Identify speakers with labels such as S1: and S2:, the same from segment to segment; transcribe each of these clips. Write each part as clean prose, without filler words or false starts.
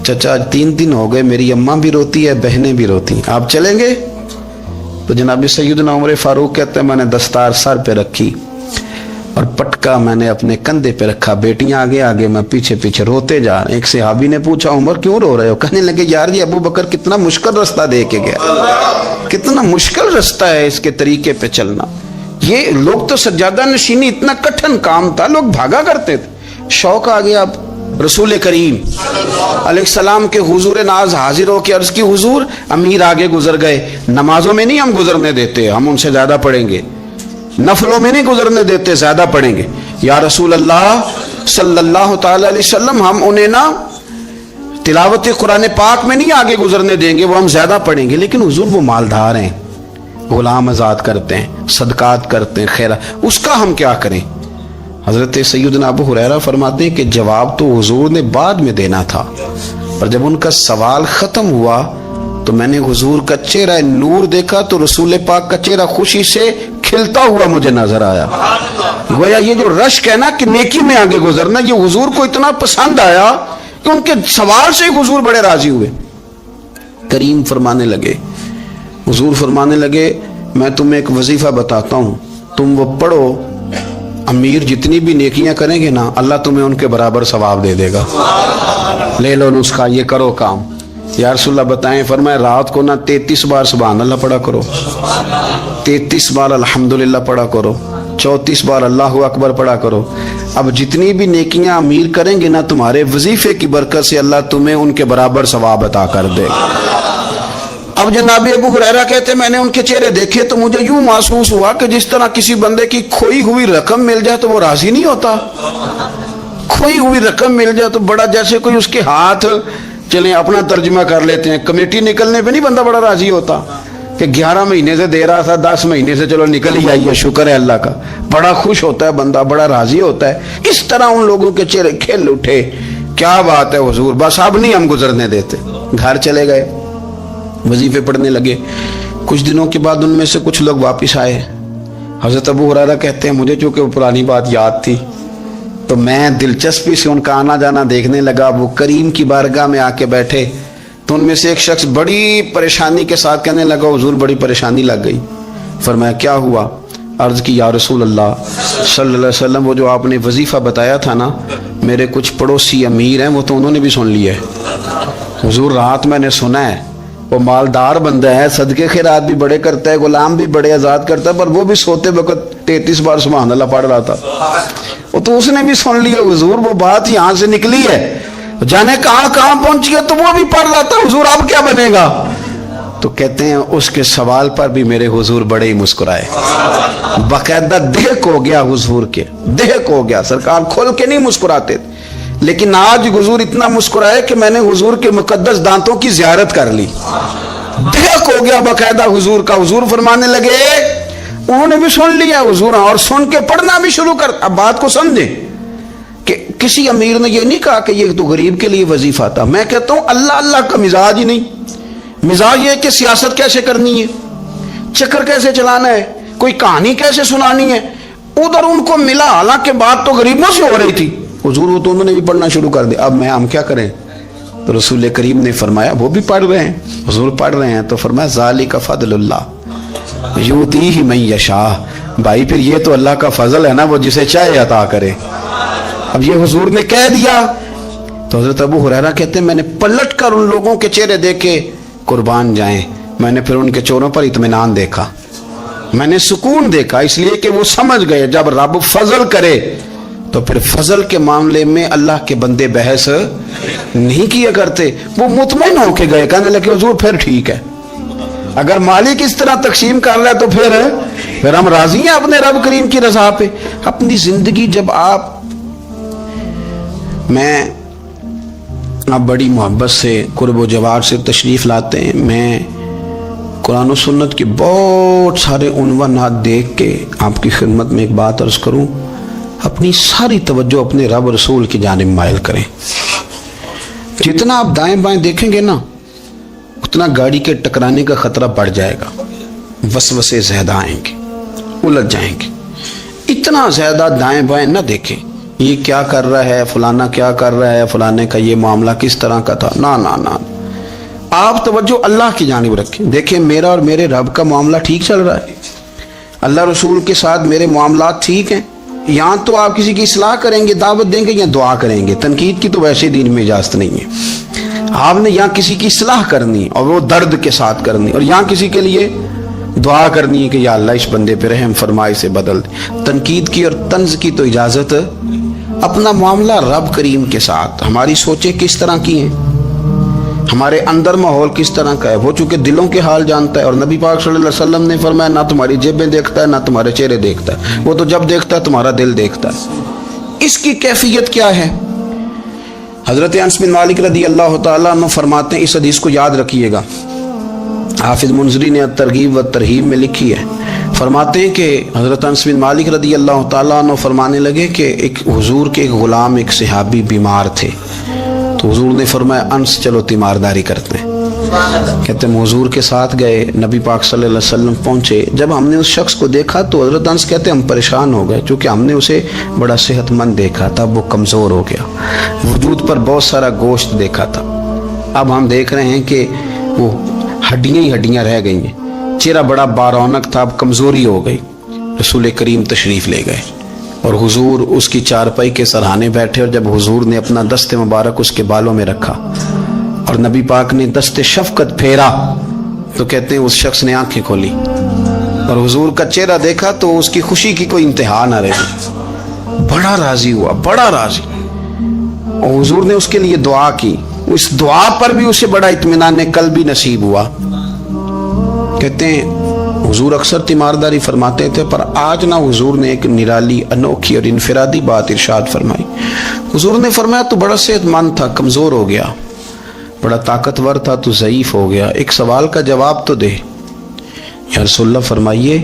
S1: چچا آج 3 دن ہو گئے میری اماں بھی روتی ہے بہنیں بھی روتی ہیں, آپ چلیں گے؟ تو جناب سیدنا عمر فاروق کہتے ہیں میں نے دستار سر پہ رکھی اور پٹکا میں نے اپنے کندھے پہ رکھا, بیٹیاں آگے آگے میں پیچھے پیچھے روتے جا رہے ہیں. ایک صحابی نے پوچھا عمر کیوں رو رہے ہو؟ کہنے لگے یار یہ ابو بکر کتنا مشکل رستہ دے کے گیا, کتنا مشکل رستہ ہے اس کے طریقے پہ چلنا. یہ لوگ تو سجادہ نشینی اتنا کٹھن کام تھا, لوگ بھاگا کرتے تھے. شوق آ گیا. اب رسول کریم علیہ السلام کے حضور ناز حاضر ہو کے عرض کی حضور امیر آگے گزر گئے, نمازوں میں نہیں ہم گزرنے دیتے, ہم ان سے زیادہ پڑھیں گے, نفلوں میں نہیں گزرنے دیتے, زیادہ پڑھیں گے. یا رسول اللہ صلی اللہ تعالی علیہ وسلم ہم انہیں نا تلاوت قرآن پاک میں نہیں آگے گزرنے دیں گے, وہ ہم زیادہ پڑھیں گے. لیکن حضور وہ مالدار ہیں, غلام آزاد کرتے ہیں, صدقات کرتے ہیں, خیرات, اس کا ہم کیا کریں؟ حضرت سیدنا ابو ہریرہ فرماتے ہیں کہ جواب تو حضور نے بعد میں دینا تھا, پر جب ان کا سوال ختم ہوا تو میں نے حضور کا چہرہ نور دیکھا تو رسول پاک کا چہرہ خوشی سے کھلتا ہوا مجھے نظر آیا. گویا یہ جو رشک ہے نا کہ نیکی میں آگے گزرنا, یہ حضور کو اتنا پسند آیا کہ ان کے سوال سے حضور بڑے راضی ہوئے. کریم فرمانے لگے, حضور فرمانے لگے میں تمہیں ایک وظیفہ بتاتا ہوں, تم وہ پڑھو, امیر جتنی بھی نیکیاں کریں گے نا اللہ تمہیں ان کے برابر ثواب دے دے گا. لے لو نسخہ, یہ کرو کام. یا رسول اللہ بتائیں, فرمایا رات کو نا 33 بار سبحان اللہ پڑھا کرو, 33 بار الحمدللہ پڑھا کرو, 34 بار اللہ اکبر پڑھا کرو. اب جتنی بھی نیکیاں امیر کریں گے نا تمہارے وظیفے کی برکت سے اللہ تمہیں ان کے برابر ثواب عطا کر دے. اب جناب ابو ہریرہ کہتے ہیں میں نے ان کے چہرے دیکھے تو مجھے یوں محسوس ہوا کہ جس طرح کسی بندے کی کھوئی ہوئی رقم مل جائے تو وہ راضی نہیں ہوتا. کھوئی ہوئی رقم مل جائے تو بڑا جیسے کوئی اس کے ہاتھ, چلیں اپنا ترجمہ کر لیتے ہیں, کمیٹی نکلنے پہ نہیں بندہ بڑا راضی ہوتا کہ 11 مہینے سے دے رہا تھا 10 مہینے سے چلو نکل ہی آئی ہے, شکر ہے اللہ کا. بڑا خوش ہوتا ہے بندہ, بڑا راضی ہوتا ہے. اس طرح ان لوگوں کے چہرے کھل اٹھے. کیا بات ہے حضور, بس اب نہیں ہم گزرنے دیتے. گھر چلے گئے, وظیفے پڑھنے لگے. کچھ دنوں کے بعد ان میں سے کچھ لوگ واپس آئے. حضرت ابو ہریرہ کہتے ہیں مجھے چونکہ وہ پرانی بات یاد تھی تو میں دلچسپی سے ان کا آنا جانا دیکھنے لگا. وہ کریم کی بارگاہ میں آ کے بیٹھے تو ان میں سے ایک شخص بڑی پریشانی کے ساتھ کہنے لگا حضور بڑی پریشانی لگ گئی. فرمایا کیا ہوا؟ عرض کی یا رسول اللہ صلی اللہ علیہ وسلم وہ جو آپ نے وظیفہ بتایا تھا نا, میرے کچھ پڑوسی امیر ہیں وہ تو انہوں نے بھی سن لیا ہے. حضور رات میں نے سنا ہے وہ مالدار بندہ ہے, صدقے خیرات بھی بڑے کرتا ہے, غلام بھی بڑے آزاد کرتا ہے, پر وہ بھی سوتے وقت 33 بار سبحان اللہ پڑھ رہا تھا. وہ تو اس نے بھی سن لیا حضور, وہ بات یہاں سے نکلی ہے, جانے کہاں کہاں پہنچی ہے, تو وہ بھی پڑھ رہا تھا حضور اب کیا بنے گا؟ تو کہتے ہیں اس کے سوال پر بھی میرے حضور بڑے ہی مسکرائے. باقاعدہ دہک ہو گیا حضور کے, دہک ہو گیا. سرکار کھول کے نہیں مسکراتے تھے, لیکن آج حضور اتنا مسکرائے کہ میں نے حضور کے مقدس دانتوں کی زیارت کر لی. دہک ہو گیا باقاعدہ حضور کا. حضور فرمانے لگے انہوں نے بھی سن لیا حضور, اور سن کے پڑھنا بھی شروع کر. اب بات کو سمجھیں کہ کسی امیر نے یہ نہیں کہا کہ یہ تو غریب کے لیے وظیفہ تھا. میں کہتا ہوں اللہ اللہ کا مزاج ہی نہیں. مزاج یہ کہ سیاست کیسے کرنی ہے, چکر کیسے چلانا ہے, کوئی کہانی کیسے سنانی ہے. ادھر ان کو ملا, حالانکہ بات تو غریبوں سے ہو رہی تھی. حضور وہ تو انہوں نے بھی پڑھنا شروع کر دیا. اب ہم کیا کریں؟ تو رسول کریم نے فرمایا وہ بھی پڑھ رہے ہیں, حضور پڑھ رہے ہیں, تو فرمایا ذالک فضل اللہ یؤتیہ من یشاء. بھائی پھر یہ تو اللہ کا فضل ہے نا, وہ جسے چاہے عطا کرے. اب یہ حضور نے کہہ دیا تو حضرت ابو ہریرہ کہتے ہیں میں نے پلٹ کر ان لوگوں کے چہرے دیکھے, قربان جائیں, میں نے پھر ان کے چہروں پر اطمینان دیکھا, میں نے سکون دیکھا, اس لیے کہ وہ سمجھ گئے جب رب فضل کرے تو پھر فضل کے معاملے میں اللہ کے بندے بحث نہیں کیا کرتے. وہ مطمئن ہو کے گئے, کہنے لگے حضور پھر ٹھیک ہے, اگر مالک اس طرح تقسیم کر رہا ہے تو پھر ہم راضی ہیں اپنے رب کریم کی رضا پہ. اپنی زندگی جب آپ بڑی محبت سے قرب و جوار سے تشریف لاتے ہیں, میں قرآن و سنت کے بہت سارے عنوانات دیکھ کے آپ کی خدمت میں ایک بات عرض کروں, اپنی ساری توجہ اپنے رب رسول کی جانب مائل کریں. جتنا آپ دائیں بائیں دیکھیں گے نا اتنا گاڑی کے ٹکرانے کا خطرہ بڑھ جائے گا, وسوسے زیادہ آئیں گے, الجھ جائیں گے. اتنا زیادہ دائیں بائیں نہ دیکھیں, یہ کیا کر رہا ہے، فلانا کیا کر رہا ہے، فلانے کا یہ معاملہ کس طرح کا تھا، نا نا نا، آپ توجہ اللہ کی جانب رکھیں. دیکھیں میرا اور میرے رب کا معاملہ ٹھیک چل رہا ہے، اللہ رسول کے ساتھ میرے معاملات ٹھیک ہیں. یہاں تو آپ کسی کی اصلاح کریں گے، دعوت دیں گے یا دعا کریں گے، تنقید کی تو ویسے دین میں اجازت نہیں ہے. آپ نے یہاں کسی کی اصلاح کرنی اور وہ درد کے ساتھ کرنی، اور یہاں کسی کے لیے دعا کرنی ہے کہ یا اللہ اس بندے پہ رحم فرمائے، سے بدل دے. تنقید کی اور طنز کی تو اجازت. اپنا معاملہ رب کریم کے ساتھ، ہماری سوچیں کس طرح کی ہیں، ہمارے اندر ماحول کس طرح کا ہے، وہ چونکہ دلوں کے حال جانتا ہے. اور نبی پاک صلی اللہ علیہ وسلم نے فرمایا نہ تمہاری جیبیں دیکھتا ہے نہ تمہارے چہرے دیکھتا ہے، وہ تو جب دیکھتا ہے تمہارا دل دیکھتا ہے. اس کی کیفیت کیا ہے؟ حضرت انس بن مالک رضی اللہ تعالیٰ عنہ فرماتے ہیں، اس حدیث کو یاد رکھیے گا، حافظ منذری نے ترغیب و ترہیب میں لکھی ہے. فرماتے ہیں کہ حضرت انس بن مالک رضی اللہ تعالیٰ عنہ فرمانے لگے کہ ایک حضور کے ایک غلام، ایک صحابی بیمار تھے، تو حضور نے فرمایا انس چلو تیمارداری کرتے ہیں. کہتے ہیں حضور کے ساتھ گئے، نبی پاک صلی اللہ علیہ وسلم پہنچے. جب ہم نے اس شخص کو دیکھا تو حضرت انس کہتے ہیں ہم پریشان ہو گئے، چونکہ ہم نے اسے بڑا صحت مند دیکھا تھا، وہ کمزور ہو گیا، وجود پر بہت سارا گوشت دیکھا تھا. اب ہم دیکھ رہے ہیں کہ وہ ہڈیاں ہی ہڈیاں رہ گئی ہیں، چہرہ بڑا بارونق تھا، اب کمزوری ہو گئی. رسول کریم تشریف لے گئے اور حضور اس کی چارپائی کے سرہانے بیٹھے، اور جب حضور نے اپنا دست مبارک اس کے بالوں میں رکھا اور نبی پاک نے دست شفقت پھیرا تو کہتے ہیں اس شخص نے آنکھیں کھولی اور حضور کا چہرہ دیکھا تو اس کی خوشی کی کوئی انتہا نہ رہی، بڑا راضی ہوا، بڑا راضی. اور حضور نے اس کے لیے دعا کی، اس دعا پر بھی اسے بڑا اطمینان قلبی نصیب ہوا. کہتے ہیں حضور اکثر تیمارداری فرماتے تھے، پر آج نہ حضور نے ایک نرالی، انوکھی اور انفرادی بات ارشاد فرمائی. حضور نے فرمایا تو بڑا صحت مند تھا، کمزور ہو گیا، بڑا طاقتور تھا تو ضعیف ہو گیا، ایک سوال کا جواب تو دے. یا رسول اللہ فرمائیے.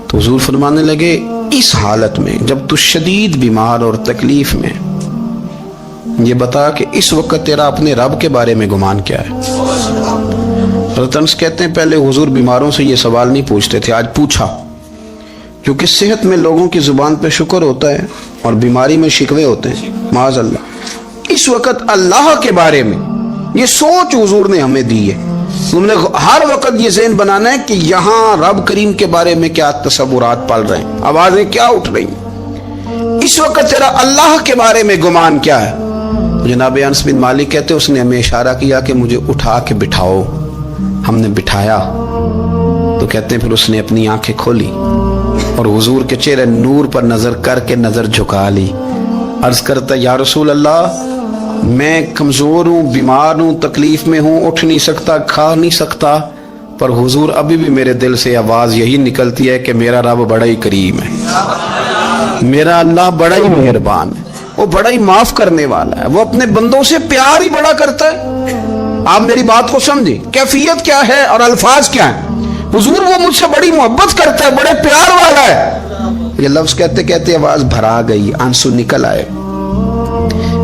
S1: تو حضور فرمانے لگے اس حالت میں جب تو شدید بیمار اور تکلیف میں، یہ بتا کہ اس وقت تیرا اپنے رب کے بارے میں گمان کیا ہے. حضرت انس کہتے ہیں پہلے حضور بیماروں سے یہ سوال نہیں پوچھتے تھے، آج پوچھا، کیونکہ صحت میں لوگوں کی زبان پہ شکر ہوتا ہے اور بیماری میں شکوے ہوتے ہیں، معاذ اللہ. اس وقت اللہ کے بارے میں یہ سوچ حضور نے ہمیں دی ہے. تم نے ہر وقت یہ ذہن بنانا ہے کہ یہاں رب کریم کے بارے میں کیا تصورات پل رہے ہیں، آوازیں کیا اٹھ رہی ہیں، اس وقت تیرا اللہ کے بارے میں گمان کیا ہے. جناب انس بن مالک کہتے اس نے ہمیں اشارہ کیا کہ مجھے اٹھا کے بٹھاؤ. ہم نے بٹھایا تو کہتے ہیں پھر اس نے اپنی آنکھیں کھولی اور حضور کے چہرے نور پر نظر کر کے نظر جھکا لی. عرض کرتا یا رسول اللہ میں کمزور ہوں، بیمار ہوں، تکلیف میں ہوں، اٹھ نہیں سکتا، کھا نہیں سکتا، پر حضور ابھی بھی میرے دل سے آواز یہی نکلتی ہے کہ میرا رب بڑا ہی کریم ہے، میرا اللہ بڑا ہی مہربان ہے، وہ بڑا ہی معاف کرنے والا ہے، وہ اپنے بندوں سے پیار ہی بڑا کرتا ہے. آپ میری بات کو سمجھیں، کیفیت کیا ہے اور الفاظ کیا ہیں. حضور وہ مجھ سے بڑی محبت کرتا ہے، بڑے پیار والا ہے. یہ لفظ کہتے کہتے آواز بھرا گئی، آنسو نکل آئے.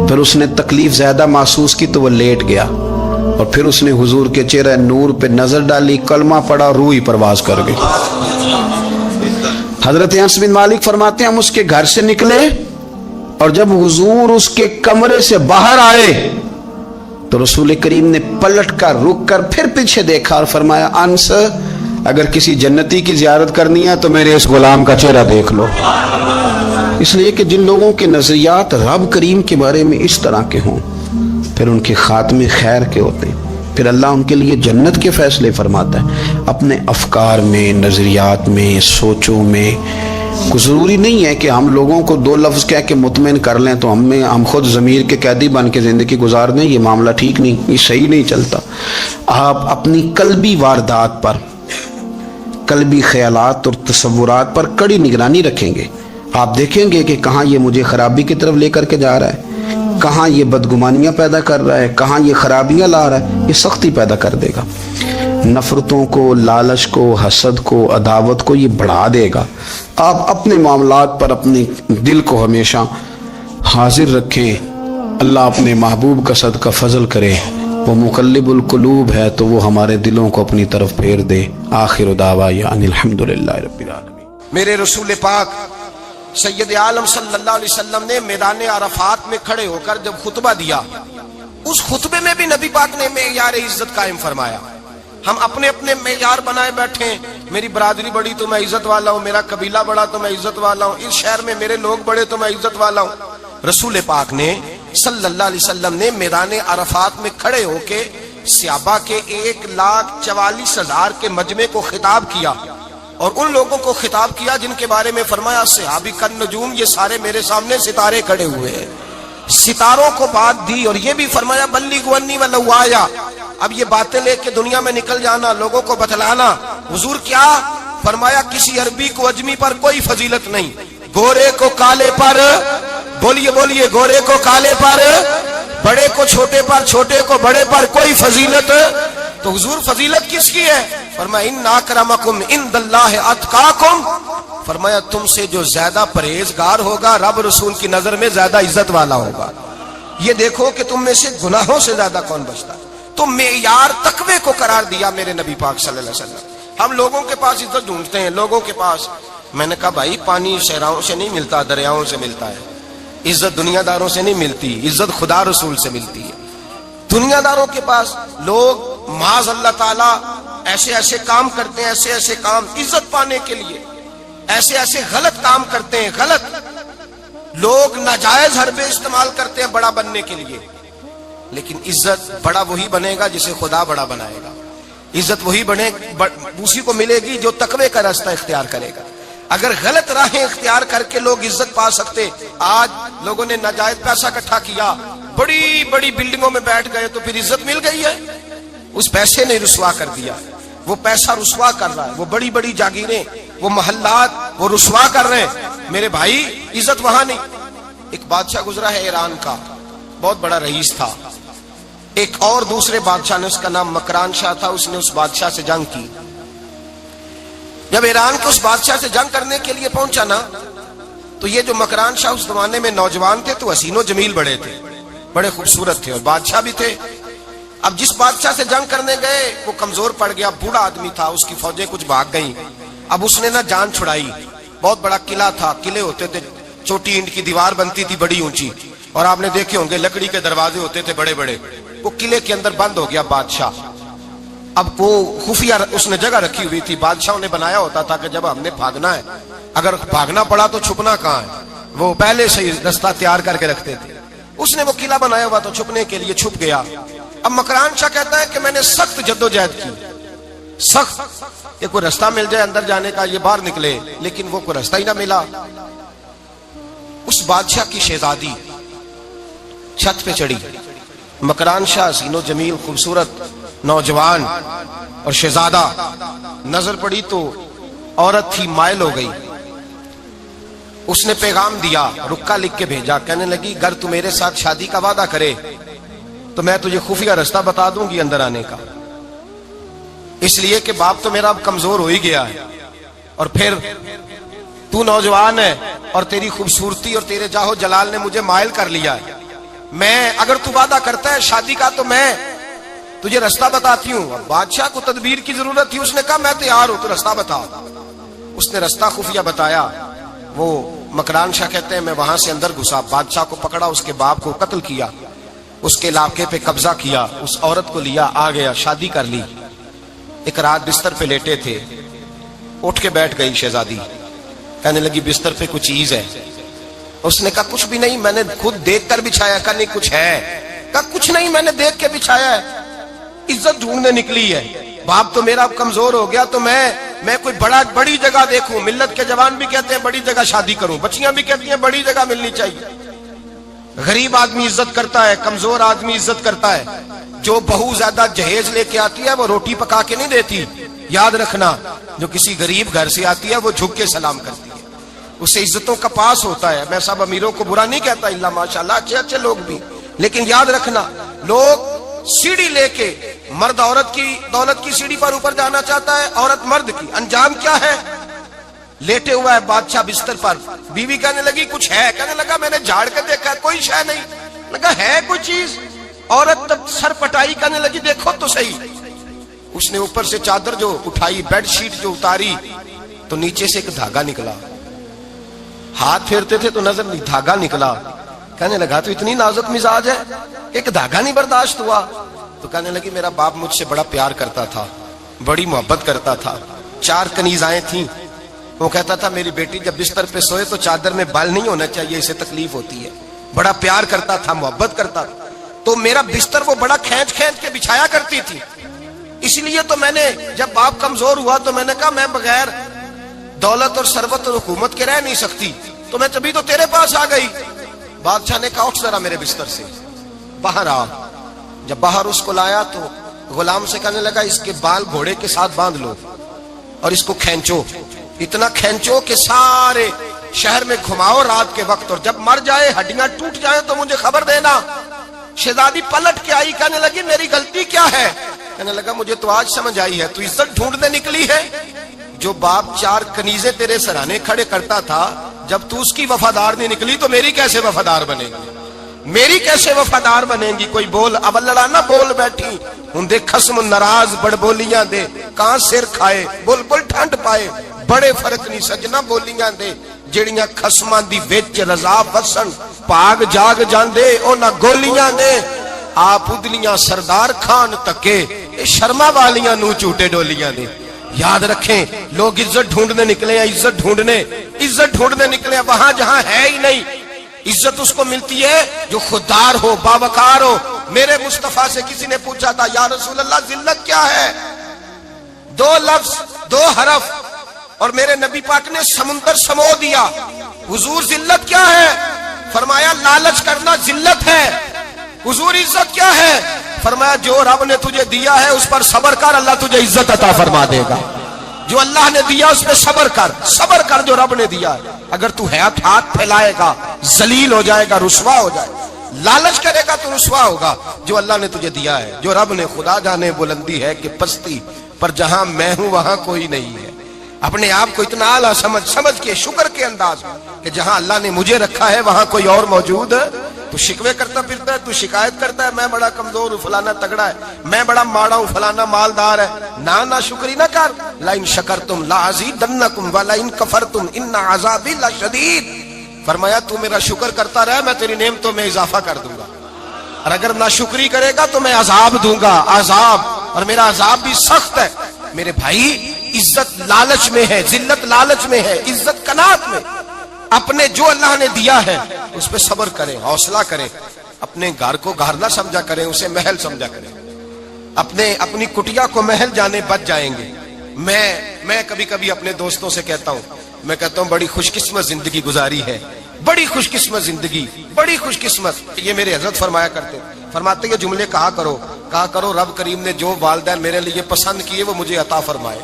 S1: پھر اس نے تکلیف زیادہ محسوس کی تو وہ لیٹ گیا اور پھر اس نے حضور کے چہرے نور پہ نظر ڈالی، کلمہ پڑھا، روح ہی پرواز کر گئی. حضرت انس بن مالک فرماتے ہیں ہم اس کے گھر سے نکلے اور جب حضور اس کے کمرے سے باہر آئے تو رسول کریم نے پلٹ کر رک کر پھر پیچھے دیکھا اور فرمایا انس اگر کسی جنتی کی زیارت کرنی ہے تو میرے اس غلام کا چہرہ دیکھ لو. اس لیے کہ جن لوگوں کے نظریات رب کریم کے بارے میں اس طرح کے ہوں پھر ان کے خاتمے خیر کے ہوتے ہیں، پھر اللہ ان کے لیے جنت کے فیصلے فرماتا ہے. اپنے افکار میں، نظریات میں، سوچوں میں کوئی ضروری نہیں ہے کہ ہم لوگوں کو دو لفظ کہہ کے مطمئن کر لیں تو ہم خود ضمیر کے قیدی بن کے زندگی گزار دیں. یہ معاملہ ٹھیک نہیں، یہ صحیح نہیں چلتا. آپ اپنی قلبی واردات پر، قلبی خیالات اور تصورات پر کڑی نگرانی رکھیں گے. آپ دیکھیں گے کہ کہاں یہ مجھے خرابی کی طرف لے کر کے جا رہا ہے، کہاں یہ بدگمانیاں پیدا کر رہا ہے، کہاں یہ خرابیاں لا رہا ہے. یہ سختی پیدا کر دے گا، نفرتوں کو، لالچ کو، حسد کو، عداوت کو یہ بڑھا دے گا. آپ اپنے معاملات پر اپنے دل کو ہمیشہ حاضر رکھیں. اللہ اپنے محبوب کا صدقہ فضل کرے، وہ مقلب القلوب ہے تو وہ ہمارے دلوں کو اپنی طرف پھیر دے. آخر دعوانا ان الحمدللہ رب العالمین.
S2: میرے رسول پاک سید عالم صلی اللہ علیہ وسلم نے میدان عرفات میں کھڑے ہو کر جب خطبہ دیا، اس خطبے میں بھی نبی پاک نے معیار عزت قائم فرمایا۔ ہم اپنے اپنے معیار بنائے بیٹھے ہیں، میری برادری بڑی تو میں عزت والا ہوں، میرا قبیلہ بڑا تو میں عزت والا ہوں، اس شہر میں میرے لوگ بڑے تو میں عزت والا ہوں۔ رسول پاک نے صلی اللہ علیہ وسلم نے میدان عرفات میں کھڑے ہو کے صحابہ کے 1,44,000 کے مجمع کو خطاب کیا، اور ان لوگوں کو خطاب کیا جن کے بارے میں فرمایا صحابی کن نجوم، یہ سارے میرے سامنے ستارے کھڑے ہوئے ہیں۔ ستاروں کو بات دی اور یہ بھی فرمایا بلغوا انی ولو آیا، اب یہ باتیں لے کے دنیا میں نکل جانا، لوگوں کو بتلانا۔ حضور کیا فرمایا؟ کسی عربی کو اجمی پر کوئی فضیلت نہیں، گورے کو کالے پر، بولیے بولیے، گورے کو کالے پر، بڑے کو چھوٹے پر، چھوٹے کو بڑے پر کوئی فضیلت۔ تو حضور فضیلت کس کی ہے؟ فرمایا ان اکرمکم عند اللہ اتقاکم، فرمایا تم سے جو زیادہ پرہیزگار ہوگا رب رسول کی نظر میں زیادہ عزت والا ہوگا۔ یہ دیکھو کہ تم میں سے گناہوں سے زیادہ کون بچتا ہے۔ تو معیار تقوی کو قرار دیا میرے نبی پاک صلی اللہ علیہ وسلم۔ ہم لوگوں کے پاس عزت ڈھونڈتے ہیں، لوگوں کے پاس، میں نے کہا بھائی پانی صحراؤں سے نہیں ملتا، دریاؤں سے ملتا ہے۔ عزت دنیا داروں سے نہیں ملتی، عزت خدا رسول سے ملتی ہے۔ دنیا داروں کے پاس لوگ معاذ اللہ تعالی ایسے ایسے کام کرتے ہیں، ایسے ایسے کام عزت پانے کے لیے، ایسے ایسے غلط کام کرتے ہیں، غلط لوگ ناجائز حربے استعمال کرتے ہیں بڑا بننے کے لیے۔ لیکن عزت بڑا وہی بنے گا جسے خدا بڑا بنائے گا، عزت وہی بنے اسی کو ملے گی جو تقوی کا راستہ اختیار کرے گا۔ اگر غلط راہیں اختیار کر کے لوگ عزت پا سکتے، آج لوگوں نے ناجائز پیسہ اکٹھا کیا، بڑی بڑی بلڈنگوں میں بیٹھ گئے تو پھر عزت مل گئی ہے؟ اس پیسے نے رسوا کر دیا، وہ پیسہ رسوا کر رہا ہے، وہ بڑی بڑی جاگیریں، وہ محلات وہ رسوا کر رہے ہیں۔ میرے بھائی عزت وہاں نہیں۔ ایک بادشاہ گزرا ہے ایران کا، بہت بڑا رئیس تھا۔ ایک اور دوسرے بادشاہ نے، اس کا نام مکران شاہ تھا، اس نے اس بادشاہ سے جنگ کی۔ جب ایران کے اس بادشاہ سے جنگ کرنے کے لیے پہنچا نا، تو یہ جو مکران شاہ اس زمانے میں نوجوان تھے تو حسین و جمیل بڑے تھے، بڑے خوبصورت تھے، اور بادشاہ بھی تھے۔ اب جس بادشاہ سے جنگ کرنے گئے وہ کمزور پڑ گیا، بوڑھا آدمی تھا، اس کی فوجیں کچھ بھاگ گئیں۔ اب اس نے نا جان چھڑائی، بہت بڑا قلعہ تھا، قلعے ہوتے تھے، چھوٹی اینٹ کی دیوار بنتی تھی بڑی اونچی، اور آپ نے دیکھے ہوں گے لکڑی کے دروازے ہوتے تھے بڑے بڑے۔ وہ قلعے کے اندر بند ہو گیا بادشاہ۔ اب وہ خفیہ اس نے جگہ رکھی ہوئی تھی، بادشاہوں نے بنایا ہوتا تھا کہ جب ہم نے بھاگنا ہے، اگر بھاگنا پڑا تو چھپنا کہاں ہے، وہ پہلے سے ہی رستہ تیار کر کے رکھتے تھے۔ اس نے وہ قلعہ بنایا ہوا تو چھپنے کے لیے چھپ گیا۔ اب مکران شاہ کہتا ہے کہ میں نے سخت جدوجہد کی، سخت، کہ کوئی رستہ مل جائے اندر جانے کا، یہ باہر نکلے، لیکن وہ کوئی رستہ ہی نہ ملا۔ اس بادشاہ کی شہزادی چھت پہ چڑھی، مکران شاہ حسین و جمیل خوبصورت نوجوان اور شہزادہ، نظر پڑی تو عورت تھی، مائل ہو گئی۔ اس نے پیغام دیا، رکا لکھ کے بھیجا، کہنے لگی اگر تو میرے ساتھ شادی کا وعدہ کرے تو میں تجھے خفیہ رستہ بتا دوں گی اندر آنے کا، اس لیے کہ باپ تو میرا اب کمزور ہو ہی گیا ہے، اور پھر تو نوجوان ہے اور تیری خوبصورتی اور تیرے جاہو جلال نے مجھے مائل کر لیا ہے۔ میں اگر تو وعدہ کرتا ہے شادی کا تو میں تجھے رستہ بتاتی ہوں۔ اب بادشاہ کو تدبیر کی ضرورت تھی، اس نے کہا میں تیار ہوں، تو رستہ بتا۔ اس نے رستہ خفیہ بتایا۔ وہ مکران شاہ کہتے ہیں میں وہاں سے اندر گھسا، بادشاہ کو پکڑا، اس کے باپ کو قتل کیا، اس کے علاقے پہ قبضہ کیا، اس عورت کو لیا، آ گیا، شادی کر لی۔ ایک رات بستر پہ لیٹے تھے، اٹھ کے بیٹھ گئی شہزادی، کہنے لگی بستر پہ کچھ چیز ہے؟ اس نے کہا کچھ بھی نہیں، میں نے خود دیکھ کر بچھایا۔ کہا نہیں کچھ ہے۔ کہا کچھ نہیں، میں نے دیکھ کے بچھایا ہے، عزت ڈھونڈنے نکلی ہے، باپ تو میرا کمزور ہو گیا تو میں کوئی بڑی جگہ دیکھوں۔ ملت کے جوان بھی کہتے ہیں بڑی جگہ شادی کروں، بچیاں بھی کہتی ہیں بڑی جگہ ملنی چاہیے۔ غریب آدمی عزت کرتا ہے، کمزور آدمی عزت کرتا ہے۔ جو بہو زیادہ جہیز لے کے آتی ہے وہ روٹی پکا کے نہیں دیتی، یاد رکھنا، جو کسی غریب گھر سے آتی ہے وہ جھک کے سلام کرتی ہے، اسے عزتوں کا پاس ہوتا ہے۔ میں سب امیروں کو برا نہیں کہتا، اللہ ماشاءاللہ اچھے اچھے لوگ بھی، لیکن یاد رکھنا لوگ سیڑھی لے کے، مرد عورت کی دولت کی سیڑھی پر اوپر جانا چاہتا ہے، عورت مرد کی، انجام کیا ہے؟ لیٹے ہوا ہے بادشاہ بستر پر، بیوی کہنے لگی کچھ ہے؟ کہنے لگا میں نے جھاڑ کے دیکھا کوئی شے نہیں۔ لگا ہے کوئی چیز؟ عورت تب سر پٹائی، کہنے لگی دیکھو تو صحیح۔ اس نے اوپر سے چادر جو اٹھائی، بیڈ شیٹ جو اتاری، تو نیچے سے ایک دھاگا نکلا۔ ہاتھ پھیرتے تھے تو نظر نہیں، دھاگا نکلا. کہنے لگا تو اتنی نازک مزاج ہے، ایک دھاگا نہیں برداشت ہوا. تو کہنے لگی میرا باپ مجھ سے بڑا پیار کرتا تھا، بڑی محبت کرتا تھا. 4 کنیزائیں تھیں. وہ کہتا تھا میری بیٹی جب بستر پہ سوئے تو چادر میں بال نہیں ہونا چاہیے، اسے تکلیف ہوتی ہے. بڑا پیار کرتا تھا، محبت کرتا تھا. تو میرا بستر وہ بڑا کھینچ کھینچ کے بچھایا کرتی تھی. اس لیے تو میں نے جب باپ کمزور ہوا تو میں نے کہا میں بغیر دولت اور ثروت اور حکومت کے رہ نہیں سکتی، تو میں تبھی تو تیرے پاس آ گئی. بادشاہ نے کہا اٹھ ذرا میرے بستر سے باہر آ. جب باہر اس کو لایا تو غلام سے کہنے لگا اس کے بال گھوڑے کے ساتھ باندھ لو اور اس کو کھینچو، اتنا کھینچو کہ سارے شہر میں گھماؤ رات کے وقت، اور جب مر جائے ہڈیاں ٹوٹ جائیں تو مجھے خبر دینا. شہزادی پلٹ کے آئی، کہنے لگی میری غلطی کیا ہے؟ کہنے لگا مجھے تو آج سمجھ آئی ہے، تو عزت ڈھونڈنے نکلی ہے. جو باپ 4 کنیزیں تیرے سرانے کھڑے کرتا تھا، جب تو اس کی وفادار نہیں نکلی تو میری کیسے وفادار بنے گی؟ میری کیسے وفادار بنے گی؟ کوئی بول اب لڑانا بول بیٹھی ہوں دے خصم ناراض بڑ بولیاں دے، کہاں سر کھائے بول بول ٹھنڈ پائے. بڑے فرق نہیں سجنا بولیاں دے جڑیاں خصماں دی وچ رضا وسن، پاگ جاگ جاندے اونا گولیاں دے. آپ ادلیاں سردار خان تکے شرما والیاں نو چوٹے ڈولیاں دے. یاد رکھیں لوگ عزت ڈھونڈنے نکلے ہیں، عزت ڈھونڈنے نکلے ہیں وہاں جہاں ہے ہی نہیں. عزت اس کو ملتی ہے جو خوددار ہو، باوقار ہو. میرے مصطفیٰ سے کسی نے پوچھا تھا یا رسول اللہ ذلت کیا ہے؟ 2 لفظ 2 حرف اور میرے نبی پاک نے سمندر سمو دیا. حضور ذلت کیا ہے؟ فرمایا لالچ کرنا ذلت ہے. حضور عزت کیا ہے؟ فرمایا جو رب نے تجھے دیا ہے اس پر صبر کر، اللہ تجھے عزت عطا فرما دے گا. جو اللہ نے دیا اس پہ صبر کر جو رب نے دیا. اگر تو ہاتھ پھیلائے گا ذلیل ہو جائے گا، رسوا ہو جائے گا. لالچ کرے گا تو رسوا ہوگا. جو اللہ نے تجھے دیا ہے، جو رب نے، خدا جانے بلندی ہے کہ پستی، پر جہاں میں ہوں وہاں کوئی نہیں ہے. اپنے آپ کو اتنا اعلیٰ سمجھ کے شکر کے انداز کہ جہاں اللہ نے مجھے رکھا ہے وہاں کوئی اور موجود. تو شکوے کرتا پھرتا ہے، تو شکایت کرتا ہے میں بڑا کمزور ہوں، فلانا تگڑا ہے، میں بڑا ماڑا ہوں، فلانا مالدار ہے. نا شکری نہ کر. لئن شکرتم لازیدنکم ولئن کفرتم ان عذابی لشدید. فرمایا تو میرا شکر کرتا رہے، میں تیری نعمتوں میں اضافہ کر دوں گا، اور اگر ناشکری کرے گا تو میں عذاب دوں گا، عذاب، اور میرا عذاب بھی سخت ہے. میرے بھائی عزت لالچ میں ہے، ذلت لالچ میں ہے، عزت قناعت میں. اپنے جو اللہ نے دیا ہے اس پہ صبر کریں، حوصلہ کریں. اپنے گھر کو گھر نہ سمجھا کریں، اسے محل سمجھا کریں. اپنی کٹیا کو محل جانے بچ جائیں گے. میں کبھی کبھی اپنے دوستوں سے کہتا ہوں بڑی خوش قسمت زندگی گزاری ہے، بڑی خوش قسمت زندگی، بڑی خوش قسمت. یہ میرے حضرت فرمایا کرتے، فرماتے یہ جملے کہا کرو رب کریم نے جو والدین میرے لیے پسند کیے وہ مجھے عطا فرمائے.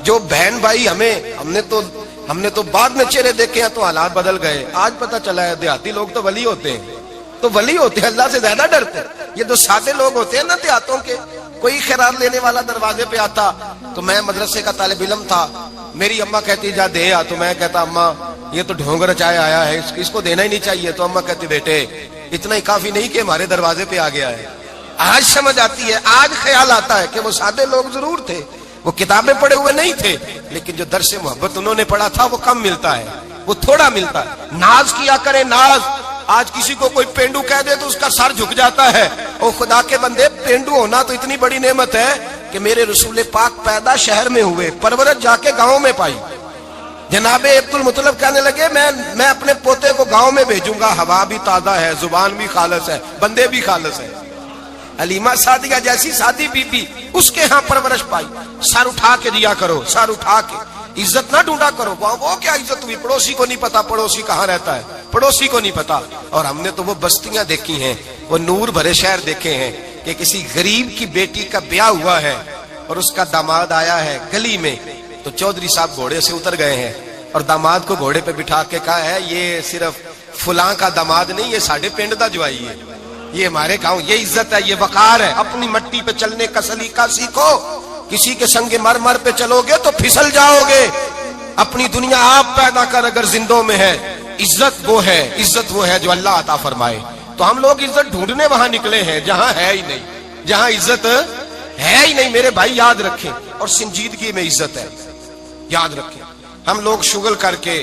S2: جو بہن بھائی ہم نے تو بعد میں چہرے دیکھے ہیں تو حالات بدل گئے. آج پتہ چلا ہے دیہاتی لوگ تو ولی ہوتے ہیں، اللہ سے زیادہ ڈرتے ہیں. یہ جو سادے لوگ ہوتے ہیں نا دیہاتوں کے، کوئی خیرات لینے والا دروازے پہ آتا تو میں مدرسے کا طالب علم تھا، میری اماں کہتی جا دے آ، تو میں کہتا اماں یہ تو ڈھونگ رچائے آیا ہے، اس کو دینا ہی نہیں چاہیے. تو اماں کہتی بیٹے اتنا ہی کافی نہیں کہ ہمارے دروازے پہ آ گیا ہے. آج سمجھ آتی ہے، آج خیال آتا ہے کہ وہ سادے لوگ ضرور تھے، وہ کتابیں پڑھے ہوئے نہیں تھے، لیکن جو درس محبت انہوں نے پڑھا تھا وہ کم ملتا ہے، وہ تھوڑا ملتا ہے. ناز کیا کرے، ناز. آج کسی کو کوئی پینڈو کہہ دے تو اس کا سر جھک جاتا ہے. او خدا کے بندے، پینڈو ہونا تو اتنی بڑی نعمت ہے کہ میرے رسول پاک پیدا شہر میں ہوئے، پرورش جا کے گاؤں میں پائی. جناب عبد المطلب کہنے لگے میں اپنے پوتے کو گاؤں میں بھیجوں گا، ہوا بھی تازہ ہے، زبان بھی خالص ہے، بندے بھی خالص ہے. حلیمہ سعدیہ جیسی سادی بی بی اس کے ہاں پرورش پائی. سر اٹھا کے دیا کرو، سر اٹھا کے. عزت نہ ڈھونڈا کرو. وہ کیا عزت ہوئی؟ پڑوسی کو نہیں پتا پڑوسی کہاں رہتا ہے، پڑوسی کو نہیں پتا. اور ہم نے تو وہ بستیاں دیکھی ہیں، وہ نور بھرے شہر دیکھے ہیں کہ کسی غریب کی بیٹی کا بیاہ ہوا ہے اور اس کا داماد آیا ہے گلی میں، تو چودھری صاحب گھوڑے سے اتر گئے ہیں اور داماد کو گھوڑے پہ بٹھا کے کہا ہے یہ صرف فلاں کا داماد نہیں، یہ ساڑھے پنڈ دا جوائی ہے، یہ ہمارے گاؤں. یہ عزت ہے، یہ وقار ہے. اپنی مٹی پہ چلنے کا سلیقہ سیکھو. کسی کے سنگ مرمر پہ چلو گے تو پھسل جاؤ گے. اپنی دنیا آپ پیدا کر اگر زندوں میں ہے. عزت وہ ہے جو اللہ عطا فرمائے. تو ہم لوگ عزت ڈھونڈنے وہاں نکلے ہیں جہاں ہے ہی نہیں، جہاں عزت ہے ہی نہیں. میرے بھائی یاد رکھیں، اور سنجیدگی میں عزت ہے، یاد رکھیں. ہم لوگ شغل کر کے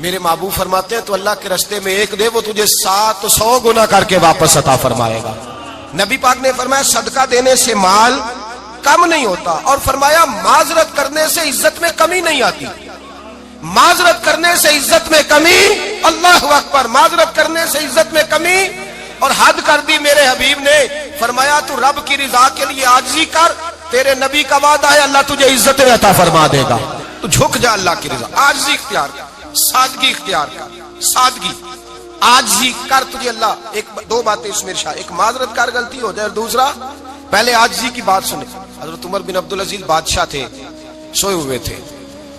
S2: میرے محبوب فرماتے ہیں تو اللہ کے راستے میں ایک دے وہ تجھے 700 گنا کر کے واپس عطا فرمائے گا. نبی پاک نے فرمایا صدقہ دینے سے مال کم نہیں ہوتا, اور فرمایا معذرت کرنے سے عزت میں کمی نہیں آتی. معذرت کرنے سے عزت میں کمی, اللہ اکبر, معذرت کرنے سے عزت میں کمی. اور حد کر دی میرے حبیب نے, فرمایا تو رب کی رضا کے لیے عاجزی کر, تیرے نبی کا وعدہ ہے اللہ تجھے عزت عطا فرما دے گا. تو جھک جا اللہ کی رضا, عاجزی اختیار کر, سادگی اختیار کر, سادگی عاجزی کر, تجھے اللہ. ایک دو باتیں اس میں ارشاد, ایک معذرت کر غلطی ہو جائے, اور دوسرا پہلے عاجزی کی بات سنے. حضرت عمر بن عبدالعزیز بادشاہ تھے, سوئے ہوئے تھے,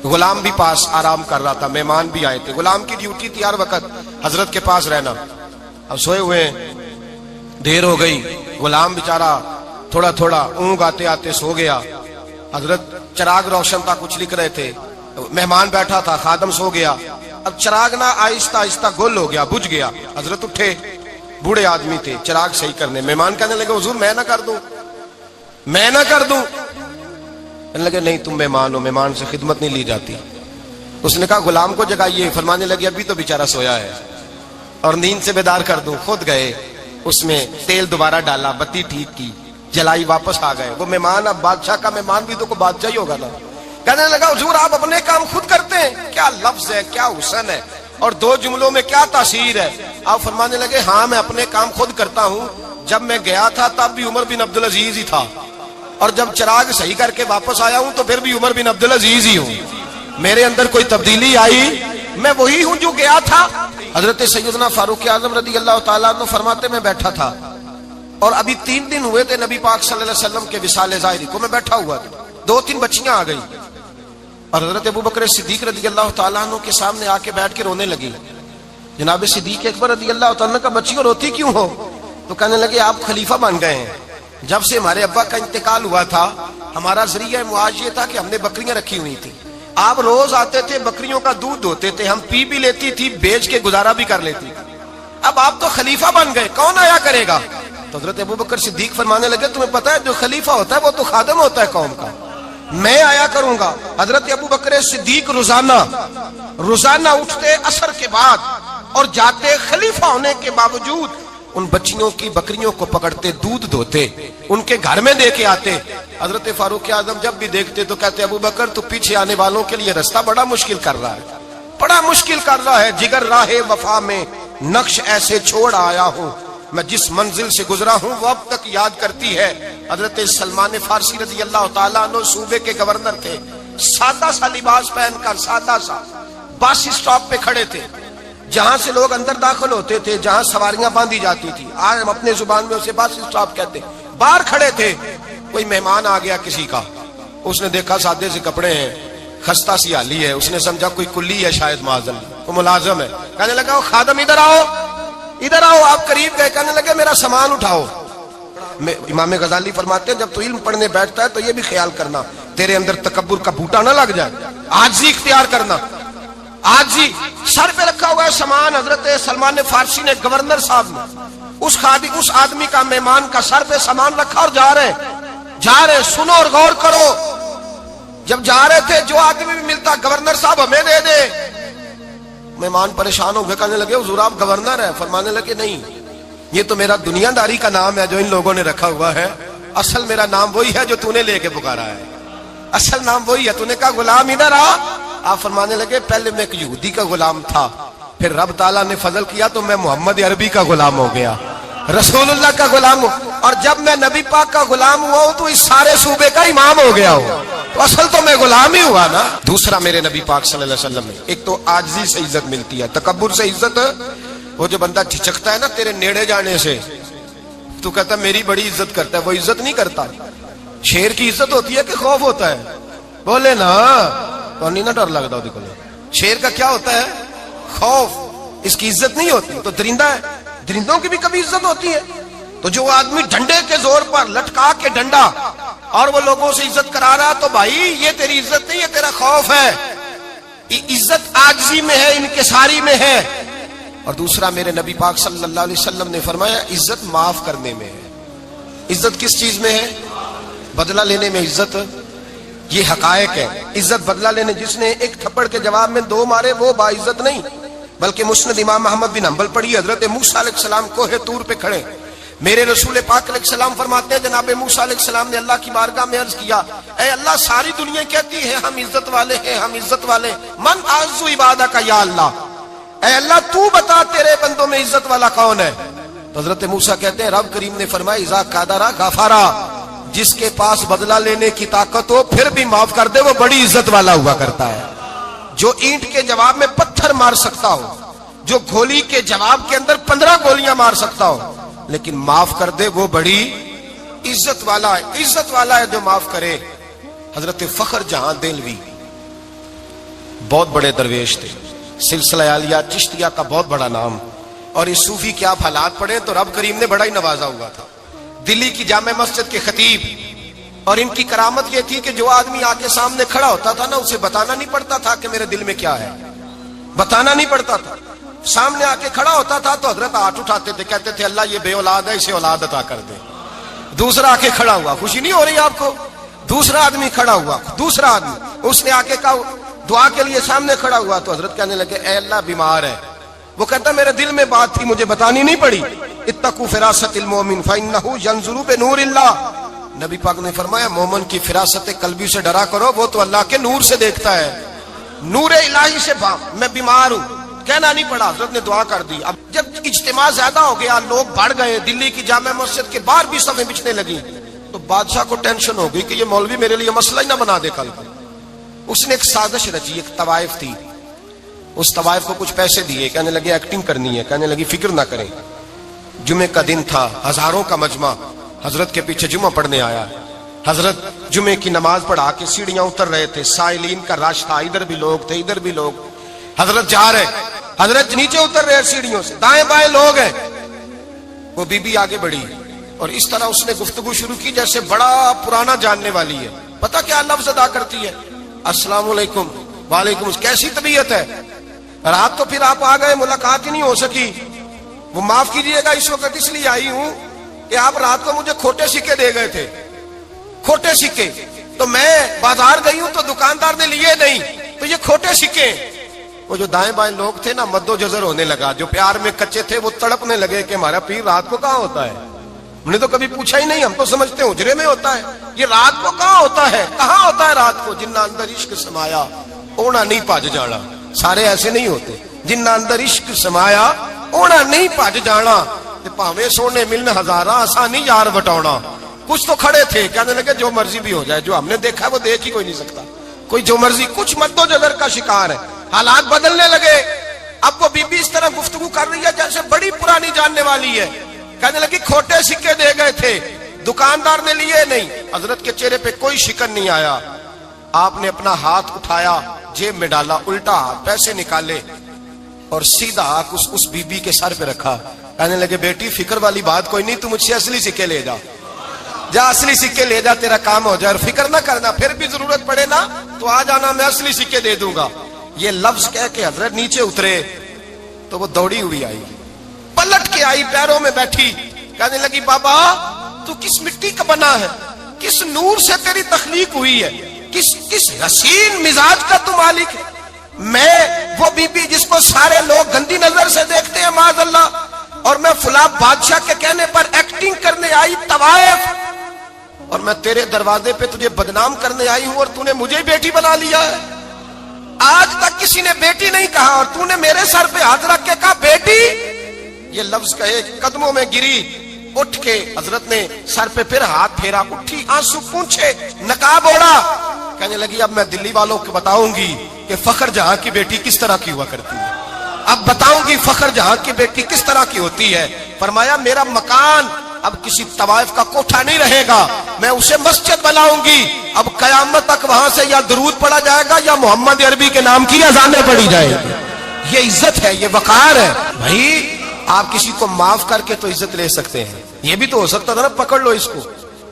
S2: غلام بھی پاس آرام کر رہا تھا, مہمان بھی آئے تھے. غلام کی ڈیوٹی تھی ہر وقت حضرت کے پاس رہنا. اب سوئے ہوئے, دیر ہو گئی, غلام بیچارہ تھوڑا تھوڑا اونگ آتے آتے سو گیا. حضرت چراغ روشن تھا, کچھ لکھ رہے تھے, مہمان بیٹھا تھا, خادم سو گیا. اب چراغ نہ آہستہ آہستہ گل ہو گیا, بجھ گیا. حضرت اٹھے, بوڑھے آدمی تھے, چراغ صحیح کرنے. مہمان کہنے لگے حضور میں نہ کر دوں, میں نہ کر دوں. کہنے لگے نہیں تم مہمان ہو, مہمان سے خدمت نہیں لی جاتی. اس نے کہا غلام کو جگائیے. فرمانے لگے ابھی تو بیچارہ سویا ہے اور نیند سے بیدار کر دوں. خود گئے, اس میں تیل دوبارہ ڈالا, بتی ٹھیک کی, جلائی, واپس آ گئے. وہ مہمان, اب بادشاہ کا مہمان بھی تو کوئی بادشاہ ہی ہوگا نا. کہنے لگا حضور آپ اپنے کام خود کرتے ہیں, کیا لفظ ہے, کیا حسن ہے, اور دو جملوں میں کیا تاثیر ہے. آپ فرمانے لگے ہاں میں اپنے کام خود کرتا ہوں. جب میں گیا تھا تب بھی عمر بن عبدالعزیز ہی تھا, اور جب چراغ صحیح کر کے واپس آیا ہوں تو پھر بھی عمر بن عبدالعزیز ہی ہوں. میرے اندر کوئی تبدیلی آئی, میں وہی ہوں جو گیا تھا. حضرت سیدنا فاروق اعظم رضی اللہ تعالیٰ عنہ فرماتے میں بیٹھا تھا, اور ابھی 3 دن ہوئے تھے نبی پاک صلی اللہ علیہ وسلم کے وصال ظاہری کو. میں بیٹھا ہوا تھا, 2-3 بچیاں آ گئی, اور حضرت ابو بکر صدیق رضی اللہ تعالیٰ عنہ کے سامنے آ کے بیٹھ کے رونے لگی. جناب صدیق اکبر رضی اللہ تعالیٰ عنہ کا بچیوں روتی کیوں ہو؟ تو کہنے لگے آپ خلیفہ بن گئے ہیں. جب سے ہمارے ابا کا انتقال ہوا تھا ہمارا ذریعہ معاش یہ تھا کہ ہم نے بکریاں رکھی ہوئی تھی. آپ روز آتے تھے, بکریوں کا دودھ دھوتے تھے, ہم پی بھی لیتی تھی, بیچ کے گزارا بھی کر لیتی. اب آپ تو خلیفہ بن گئے, کون آیا کرے گا؟ تو حضرت ابو بکر صدیق فرمانے لگے تمہیں پتہ ہے جو خلیفہ ہوتا ہے وہ تو خادم ہوتا ہے قوم کا, میں آیا کروں گا. حضرت ابو بکر صدیق روزانہ اٹھتے عصر کے بعد اور جاتے, خلیفہ ہونے کے باوجود ان بچیوں کی بکریوں کو پکڑتے, دودھ دھوتے, ان کے گھر میں دے کے آتے. حضرت فاروق اعظم جب بھی دیکھتے تو کہتے ابو بکر تو پیچھے آنے والوں کے لیے راستہ بڑا مشکل کر رہا ہے, بڑا مشکل کر رہا ہے. جگر راہ وفا میں نقش ایسے چھوڑ آیا ہوں, میں جس منزل سے گزرا ہوں وہ اب تک یاد کرتی ہے. حضرت سلمان فارسی رضی اللہ تعالیٰ عنہ صوبے کے گورنر تھے, سادہ سا لباس پہن کر, سادہ سا, بس اسٹاپ پہ کھڑے تھے, جہاں سے لوگ اندر داخل ہوتے تھے, جہاں سواریاں باندھی جاتی تھی, آج ہم اپنے زبان میں اسے بس اسٹاپ کہتے. باہر کھڑے تھے, کوئی مہمان آ گیا کسی کا, اس نے دیکھا سادے سے کپڑے ہیں, خستہ سی حالی ہے, اس نے سمجھا کوئی کلی ہے شاید, معاذ اللہ کوئی ملازم ہے. کہنے لگا وہ خادم ادھر آؤ, ادھر آؤ. آپ قریب گئے, کہنے لگے میرا سامان اٹھاؤ. امام غزالی فرماتے ہیں جب تو علم پڑھنے بیٹھتا ہے تو یہ بھی خیال کرنا تیرے اندر تکبر کا بوٹا نہ لگ جائے, عاجزی اختیار کرنا. عاجزی, سر پہ رکھا ہوا ہے سامان. حضرت سلمان فارسی نے, گورنر صاحب نے, اس آدمی کا, مہمان کا سر پہ سامان رکھا اور جا رہے. سنو اور غور کرو. جب جا رہے تھے جو آدمی بھی ملتا گورنر صاحب ہمیں دے دے. مہمان پریشان ہو گئے, کہنے لگے حضور آپ گورنر ہیں؟ فرمانے لگے نہیں, یہ تو میرا دنیا داری کا نام ہے جو ان لوگوں نے رکھا ہوا ہے, اصل میرا نام وہی ہے جو تو نے لے کے پکارا ہے, اصل نام وہی ہے. تو نے کہا غلام ادھر آ. آپ فرمانے لگے پہلے میں ایک یہودی کا غلام تھا, پھر رب تعالیٰ نے فضل کیا تو میں محمد عربی کا غلام ہو گیا, رسول اللہ کا غلام ہوں, اور جب میں نبی پاک کا غلام ہوا ہوں تو اس سارے صوبے کا امام ہو گیا ہوں, تو اصل تو میں غلام ہی ہوا نا. دوسرا میرے نبی پاک صلی اللہ علیہ وسلم میں ایک تو عاجزی سے عزت ملتی ہے, تکبر سے عزت. وہ جو بندہ جھجکتا ہے نا تیرے نیڑے جانے سے, تو کہتا ہے میری بڑی عزت کرتا ہے, وہ عزت نہیں کرتا. شیر کی عزت ہوتی ہے کہ خوف ہوتا ہے؟ بولے نا, تو نہیں نا ڈر لگتا وہ. شیر کا کیا ہوتا ہے؟ خوف, اس کی عزت نہیں ہوتی. تو درندہ ہے, درندوں کی بھی کبھی عزت ہوتی ہے. تو جو آدمی ڈنڈے کے زور پر لٹکا کے ڈنڈا اور وہ لوگوں سے عزت کرا رہا, تو بھائی یہ تیری عزت نہیں, یہ تیرا خوف ہے. عزت عاجزی میں ہے, انکساری میں ہے. اور دوسرا میرے نبی پاک صلی اللہ علیہ وسلم نے فرمایا عزت معاف کرنے میں ہے. عزت کس چیز میں ہے؟ بدلہ لینے میں عزت, یہ حقائق ہے. عزت بدلہ لینے جس نے ایک تھپڑ کے جواب میں 2 مارے وہ باعزت نہیں، بلکہ مسند امام محمد بن حنبل پڑھی. حضرت موسیٰ علیہ السلام کوہ طور پہ کھڑے، میرے رسول پاک علیہ السلام فرماتے ہیں جناب موسیٰ علیہ السلام نے اللہ کی بارگاہ میں عرض کیا، اے اللہ ساری دنیا کہتی ہے ہم عزت والے ہیں، ہم عزت والے، من اعز عبادک یا اللہ، اے اللہ تو بتا تیرے بندوں میں عزت والا کون ہے؟ تو حضرت موسیٰ کہتے ہیں رب کریم نے فرمایا اذا قادر غفارا، جس کے پاس بدلہ لینے کی طاقت ہو پھر بھی معاف کر دے وہ بڑی عزت والا ہوا کرتا ہے. جو اینٹ کے جواب میں پتھر مار سکتا ہو، جو گولی کے جواب کے اندر 15 گولیاں مار سکتا ہو لیکن معاف کر دے وہ بڑی عزت والا ہے. عزت والا ہے جو معاف کرے. حضرت فخر جہاں دہلوی بہت بڑے درویش تھے، سلسلہ عالیہ چشتیہ کا بہت بڑا نام، اور اس صوفی کے آپ حالات پڑھیں تو رب کریم نے بڑا ہی نوازا ہوا تھا. دلی کی جامع مسجد کے خطیب، اور ان کی کرامت یہ تھی کہ جو آدمی آ کے سامنے کھڑا ہوتا تھا نا اسے بتانا نہیں پڑتا تھا کہ میرے دل میں کیا ہے، بتانا نہیں پڑتا تھا. سامنے آ کے کھڑا ہوتا تھا تو حضرت ہاتھ اٹھاتے تھے، کہتے تھے اللہ یہ بے اولاد ہے اسے اولاد عطا کر دے. دوسرا آ کے کھڑا ہوا، خوشی نہیں ہو رہی آپ کو؟ دوسرا آدمی کھڑا ہوا، دوسرا آدمی اس نے آ کے کہا دعا کے لیے سامنے کھڑا ہوا تو حضرت کہنے لگے اے اللہ بیمار ہے. وہ کہتا میرے دل میں بات تھی مجھے بتانی نہیں پڑی. اتقوا فراست المؤمن فانه ينظر بنور اللہ، نبی پاک نے فرمایا مومن کی فراست قلبی سے ڈرا کرو، وہ تو اللہ کے نور سے دیکھتا ہے. نور الہی سے میں بیمار ہوں کہنا نہیں پڑا، حضرت نے دعا کر دی. اب جب اجتماع زیادہ ہو گیا، لوگ بڑھ گئے، دلی کی جامع مسجد کے باہر بھی صفیں بچھنے لگی، تو بادشاہ کو ٹینشن ہو گئی کہ یہ مولوی میرے لیے مسئلہ ہی نہ بنا دے کل کو. اس نے ایک سازش رچی، ایک طوائف تھی، اس طوائف کو کچھ پیسے دیے، کہنے لگے ایکٹنگ کرنی ہے، کہنے لگی فکر نہ کریں. جمعے کا دن تھا، ہزاروں کا مجمع حضرت کے پیچھے جمعہ پڑھنے آیا. حضرت جمعے کی نماز پڑھا کے سیڑھیاں اتر رہے تھے، سائلین کا رش تھا، ادھر بھی لوگ تھے ادھر بھی لوگ. حضرت جا رہے، حضرت نیچے اتر رہے سیڑھیوں سے، دائیں بائیں لوگ ہیں. وہ بی بی آگے بڑھی اور اس طرح اس نے گفتگو شروع کی جیسے بڑا پرانا جاننے والی ہے. پتہ کیا لفظ ادا کرتی ہے؟ السلام علیکم. وعلیکم السلام. کیسی طبیعت ہے؟ رات تو پھر آپ آ گئے، ملاقات ہی نہیں ہو سکی. وہ معاف کیجئے گا اس وقت اس لیے آئی ہوں کہ آپ رات کو مجھے کھوٹے سکے دے گئے تھے، کھوٹے سکے، تو میں بازار گئی ہوں تو دکاندار نے لیے نہیں، تو یہ کھوٹے سکے. وہ جو دائیں بائیں لوگ تھے نا مد و جزر ہونے لگا، جو پیار میں کچے تھے وہ تڑپنے لگے کہ ہمارا پیر رات کو کہاں ہوتا ہے. ہم نے تو کبھی پوچھا ہی نہیں، ہم تو سمجھتے ہیں اجرے میں ہوتا ہے، یہ رات کو کہاں ہوتا ہے، کہاں ہوتا ہے رات کو. جنہ اندر عشق سمایا اونا نہیں پاج جانا. سارے ایسے نہیں ہوتے. جنہ اندر عشق سمایا اونا نہیں پاج جانا. پاویں سونے ملن ہزاراں آسانی یار بٹاؤنا. کچھ تو کھڑے تھے کہنے لگے جو مرضی بھی ہو جائے، جو ہم نے دیکھا وہ دیکھ ہی کوئی نہیں سکتا، کوئی جو مرضی. کچھ مد و جزر کا شکار ہے. حالات بدلنے لگے. اب وہ بی بی اس طرح گفتگو کر رہی ہے جیسے بڑی پرانی جاننے والی ہے. کہنے لگی کھوٹے سکے دے گئے تھے، دکاندار نے لیے نہیں. حضرت کے چہرے پہ کوئی شکن نہیں آیا. آپ نے اپنا ہاتھ اٹھایا، جیب میں ڈالا، الٹا ہاتھ، پیسے نکالے اور سیدھا ہاتھ اس بی بی کے سر پہ رکھا. کہنے لگے بیٹی فکر والی بات کوئی نہیں، تو مجھ سے اصلی سکے لے جا، جا اصلی سکے لے جا، تیرا کام ہو جائے. اور فکر نہ کرنا، پھر بھی ضرورت پڑے نا تو آ جانا، میں اصلی سکے دے دوں گا. یہ لفظ کہہ کے حضرت نیچے اترے تو وہ دوڑی ہوئی آئی، پلٹ کے آئی، پیروں میں بیٹھی. کہنے لگی بابا تو کس مٹی کا بنا ہے، کس نور سے تیری تخلیق ہوئی ہے، کس حسین مزاج کا تو مالک ہے. میں وہ بی بی جس کو سارے لوگ گندی نظر سے دیکھتے ہیں معاذ اللہ، اور میں فلاں بادشاہ کے کہنے پر ایکٹنگ کرنے آئی طوائف، اور میں تیرے دروازے پہ تجھے بدنام کرنے آئی ہوں اور تو نے مجھے بیٹی بنا لیا ہے. آج تک کسی نے بیٹی نہیں کہا اور تو نے میرے سر پہ ہاتھ رکھ کے کہا بیٹی. یہ لفظ کہے قدموں میں گری، اٹھ کے حضرت نے سر پہ پھر ہاتھ پھیرا، اٹھی، آنسو پونچھے، نقاب اوڑا. کہنے لگی اب میں دلی والوں کو بتاؤں گی کہ فخر جہاں کی بیٹی کس طرح کی ہوا کرتی ہے، اب بتاؤں گی فخر جہاں کی بیٹی کس طرح کی ہوتی ہے. فرمایا میرا مکان اب کسی طوائف کا کوٹھا نہیں رہے گا، میں اسے مسجد بناؤں گی. اب قیامت تک وہاں سے یا درود پڑھا جائے گا یا محمد عربی کے نام کی اذانیں پڑھی جائے گی. یہ عزت ہے، یہ وقار ہے. بھائی آپ کسی کو معاف کر کے تو عزت لے سکتے ہیں. یہ بھی تو ہو سکتا تھا نا پکڑ لو اس کو،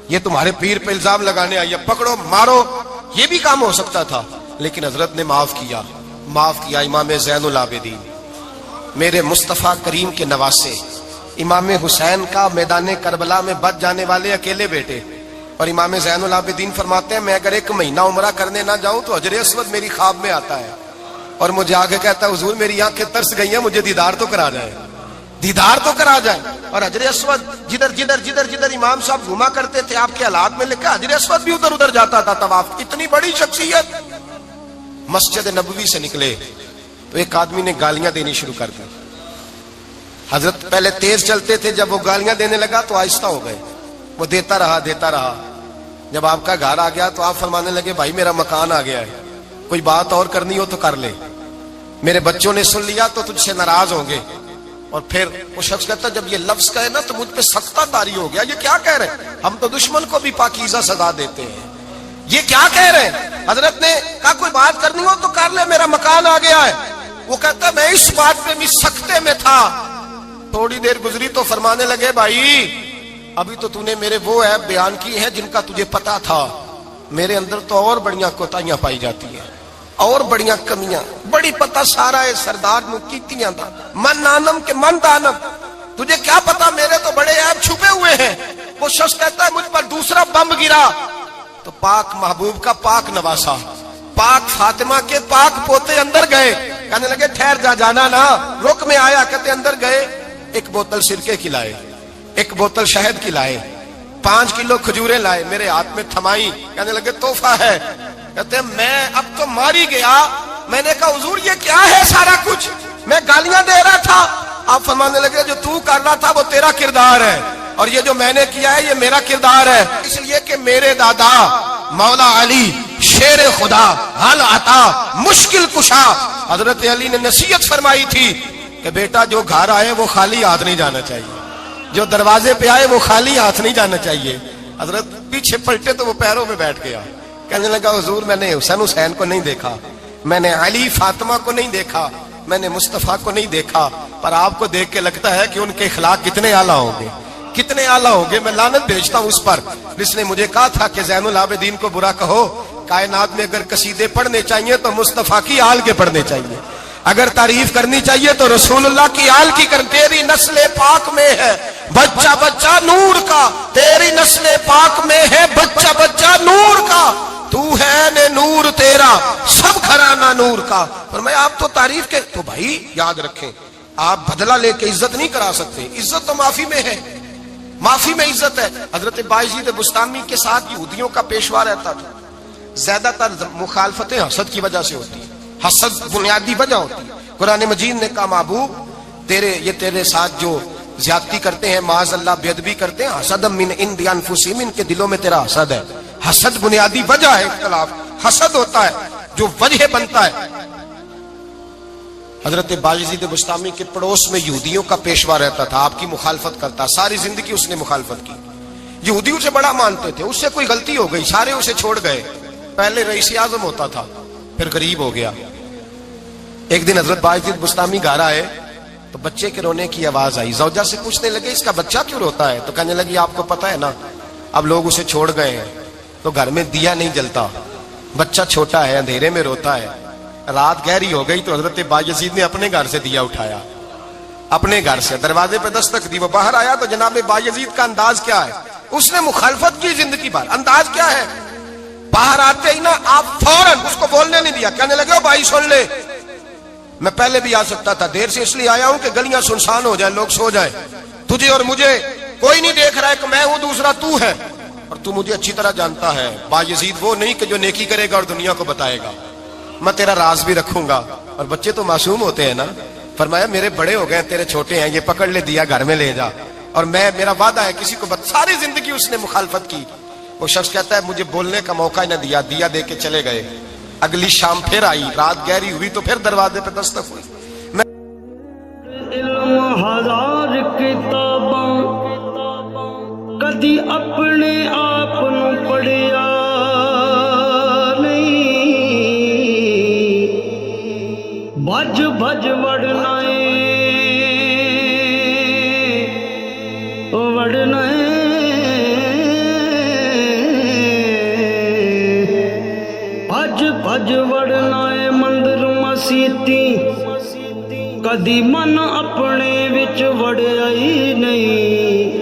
S2: یہ تمہارے پیر پہ الزام لگانے آئی ہے، پکڑو مارو، یہ بھی کام ہو سکتا تھا. لیکن حضرت نے معاف کیا. معاف کیا. امام زین العابدین میرے مصطفیٰ کریم کے نواسے، امام حسین کا میدان کربلا میں بچ جانے والے اکیلے بیٹے، اور امام زین العابدین فرماتے ہیں میں اگر 1 مہینہ عمرہ کرنے نہ جاؤں تو حجر اسود میری خواب میں آتا ہے اور مجھے آگے کہتا ہے حضور میری آنکھیں ترس گئی ہیں، مجھے دیدار تو کرا جائے، دیدار تو کرا جائے۔ اور حجر اسود جدھر جدھر جدھر جدھر امام صاحب گھوما کرتے تھے آپ کے حالات میں لکھا حجر اسود بھی ادھر ادھر جاتا تھا طواف۔ اتنی بڑی شخصیت۔ مسجد نبوی سے نکلے تو ایک آدمی نے گالیاں دینی شروع کر دی۔ حضرت پہلے تیز چلتے تھے، جب وہ گالیاں دینے لگا تو آہستہ ہو گئے، وہ دیتا رہا۔ جب آپ کا گھر آ گیا تو آپ فرمانے لگے بھائی میرا مکان آ گیا ہے، کوئی بات اور کرنی ہو تو کر لے، میرے بچوں نے سن لیا تو تجھ سے ناراض ہوں گے۔ اور پھر وہ شخص کہتا جب یہ لفظ کہے نا تو مجھ پہ سختہ طاری ہو گیا، یہ کیا کہہ رہے ہیں؟ ہم تو دشمن کو بھی پاکیزہ سزا دیتے ہیں، یہ کیا کہہ رہے ہیں؟ حضرت نے کہا کوئی بات کرنی ہو تو کر لے، میرا مکان آ گیا ہے۔ وہ کہتا میں اس بات پہ بھی سختے میں تھا۔ تھوڑی دیر گزری تو فرمانے لگے بھائی ابھی تو نے میرے وہ عیب بیان کی ہیں جن کا تجھے پتا تھا، میرے اندر تو اور بڑیاں کوتاہیاں پائی جاتی ہیں، اور بڑیاں کمیاں، بڑی پتہ سارا ہے سردار نو کیتیاں دا من نانم کے من دانم، تجھے کیا پتا میرے تو بڑے عیب چھپے ہوئے ہیں۔ وہ شخص کہتا ہے مجھ پر دوسرا بم گرا تو پاک محبوب کا پاک نواسا، پاک فاطمہ کے پاک پوتے اندر گئے، کہنے لگے ٹھہر جانا نا، رک میں آیا، کہتے اندر گئے، 1 بوتل سرکے کی لائے، 1 بوتل شہد کی لائے، 5 کلو کھجوریں لائے، میرے ہاتھ میں تھمائی، کہنے لگے تحفہ ہے۔ کہتے ہیں میں اب تو ماری گیا، میں نے کہا حضور یہ کیا ہے سارا کچھ، میں گالیاں دے رہا تھا۔ آپ فرمانے لگے جو تو کر رہا تھا وہ تیرا کردار ہے اور یہ جو میں نے کیا ہے یہ میرا کردار ہے، اس لیے کہ میرے دادا مولا علی شیر خدا حل عطا مشکل کشا، حضرت علی نے نصیحت فرمائی تھی کہ بیٹا جو گھر آئے وہ خالی ہاتھ نہیں جانا چاہیے، جو دروازے پہ آئے وہ خالی ہاتھ نہیں جانا چاہیے۔ حضرت پیچھے پلٹے تو وہ پیروں میں بیٹھ گیا، کہنے لگا حضور میں نے حسین کو نہیں دیکھا، میں نے علی فاطمہ کو نہیں دیکھا، میں نے مصطفیٰ کو نہیں دیکھا، پر آپ کو دیکھ کے لگتا ہے کہ ان کے اخلاق کتنے اعلیٰ ہوں گے، کتنے اعلیٰ ہوں گے۔ میں لعنت بھیجتا ہوں اس پر جس نے مجھے کہا تھا کہ زین العابدین کو برا کہو، کائنات میں اگر قصیدے پڑھنے چاہیے تو مصطفیٰ کی آل کے پڑھنے چاہیے، اگر تعریف کرنی چاہیے تو رسول اللہ کی آل کی کر۔ تیری نسل پاک میں ہے بچہ بچہ نور کا، تیری نسل پاک میں ہے بچہ بچہ نور کا، تو ہے نے نور تیرا سب گھرانہ نور کا۔ اور میں آپ تو تعریف کے تو بھائی یاد رکھیں آپ بدلہ لے کے عزت نہیں کرا سکتے، عزت تو معافی میں ہے، معافی میں عزت ہے۔ حضرت بایزید بستامی کے ساتھ یہودیوں کا پیشوا رہتا تھا، زیادہ تر مخالفتیں حسد کی وجہ سے ہوتی ہیں، حسد بنیادی وجہ ہوتی ہے۔ قرآن مجید نے کہا محبوب تیرے ساتھ جو زیادتی کرتے ہیں معاذ اللہ بے ادبی کرتے ہیں، حسد من عند انفسہم، ان کے دلوں میں تیرا حسد ہے۔ حسد بنیادی وجہ ہے، اختلاف حسد ہوتا ہے جو وجہ بنتا ہے۔ حضرت بایزید بستامی کے پڑوس میں یہودیوں کا پیشوا رہتا تھا، آپ کی مخالفت کرتا، ساری زندگی اس نے مخالفت کی، یہودی اسے بڑا مانتے تھے، اس سے کوئی غلطی ہو گئی سارے اسے چھوڑ گئے، پہلے رئیس اعظم ہوتا تھا پھر غریب ہو گیا۔ ایک دن حضرت بایزید بستامی گھر آئے تو بچے کے رونے کی آواز آئی، زوجہ سے پوچھنے لگے اس کا بچہ کیوں روتا ہے؟ تو کہنے لگی آپ کو پتا ہے نا اب لوگ اسے چھوڑ گئے ہیں تو گھر میں دیا نہیں جلتا، بچہ چھوٹا ہے اندھیرے میں روتا ہے۔ رات گہری ہو گئی تو حضرت بایزید نے اپنے گھر سے دیا اٹھایا، اپنے گھر سے دروازے پہ دستک دی، وہ باہر آیا تو جناب بایزید کا انداز کیا ہے، اس نے مخالفت کی زندگی بھر، انداز کیا ہے، باہر آتے ہی نا آپ فوراً اس کو بولنے نہیں دیا، کہنے لگے بھائی سن لے میں پہلے بھی آ سکتا تھا، دیر سے اس لیے آیا ہوں کہ گلیاں سنسان ہو جائیں، لوگ سو جائیں، تجھے اور مجھے کوئی نہیں دیکھ رہا ہے کہ میں ہوں دوسرا تو ہے، اور تو مجھے اچھی طرح جانتا ہے بایزید وہ نہیں کہ جو نیکی کرے گا اور دنیا کو بتائے گا، میں تیرا راز بھی رکھوں گا۔ اور بچے تو معصوم ہوتے ہیں نا، فرمایا میرے بڑے ہو گئے تیرے چھوٹے ہیں، یہ پکڑ لے دیا گھر میں لے جا، اور میرا وعدہ ہے کسی کو ساری زندگی اس نے مخالفت کی۔ وہ شخص کہتا ہے مجھے بولنے کا موقع ہی نہ دیا، دیا دے کے چلے گئے۔ اگلی شام پھر آئی، رات گہری ہوئی تو پھر دروازے پہ دستک ہوئی۔
S3: علم ہزار کتاباں کدی اپنے آپ نو پڑھیا نہیں، بھج بھج وڑنا وڑنا بھج بھج وڑنا مندر مسیتی، کدی من اپنے وچ وڑیا ہی نہیں۔